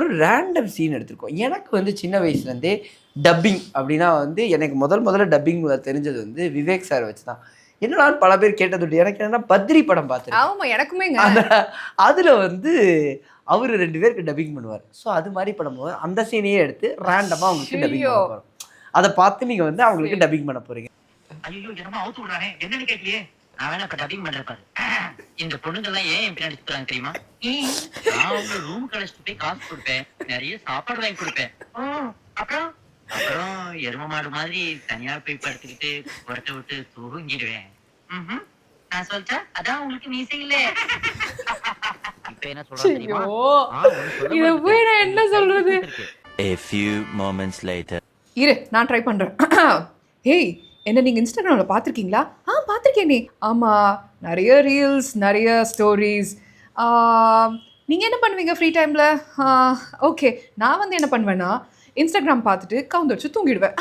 ஒரு random scene எடுத்திருக்கோம். எனக்கு வந்து சின்ன வயசுலேருந்தே டப்பிங் அப்படின்னா வந்து எனக்கு முதல்ல டப்பிங் தெரிஞ்சது வந்து விவேக் சார் வச்சு தான். என்னடான்னு பல பேர் கேட்டதுண்டு. எனக்கு என்னன்னா பத்ரி படம் பார்த்துருக்கேன். ஆமா எனக்குமேங்க. அதில் வந்து அவர் 2 பேருக்கு டப்பிங் பண்ணுவார். ஸோ அது மாதிரி பண்ணும்போது அந்த சீனையே எடுத்து ரேண்டமாக அவங்களுக்கு டப்பிங் பண்ண போகிறோம். அதை பார்த்து நீங்கள் வந்து அவங்களுக்கு டப்பிங் பண்ண போகிறீங்க. ஐயோ என்னமா அவுத்து விடுறானே என்னன்னு கேட்கலையே. நான் வேணா இப்ப டப்பிங் பண்றேன். இந்த பொண்ணுங்கெல்லாம் ஏன் என் பின்னாடி சுத்துறாங்க தெரியுமா? நான் உங்க ரூம் கழிச்சிட்டு போய் காசு கொடுப்பேன், நிறைய சாப்பாடு வாங்கி கொடுப்பேன். அப்புறம் அப்புறம் எரும மாடு மாதிரி தனியா போய் படுத்துக்கிட்டு புறத்தை விட்டு தூங்கிடுவேன். நான் சொல்லிட்டேன் அதான் உங்களுக்கு மீசை இல்ல. இப்ப என்ன சொல்றேன் தெரியுமா? இத போய் நான் என்ன சொல்றது? A few moments later. இரு நான் ட்ரை பண்றேன். ஹேய் என்ன நீங்கள் இன்ஸ்டாகிராமில் பார்த்துருக்கீங்களா? பார்த்துருக்கேன் நீ. ஆமாம், நிறைய ரீல்ஸ், நிறைய ஸ்டோரிஸ். நீங்கள் என்ன பண்ணுவீங்க ஃப்ரீ டைமில்? ஓகே, நான் வந்து என்ன பண்ணுவேன்னா இன்ஸ்டாகிராம் பார்த்துட்டு கவுந்து வச்சு தூங்கிடுவேன்.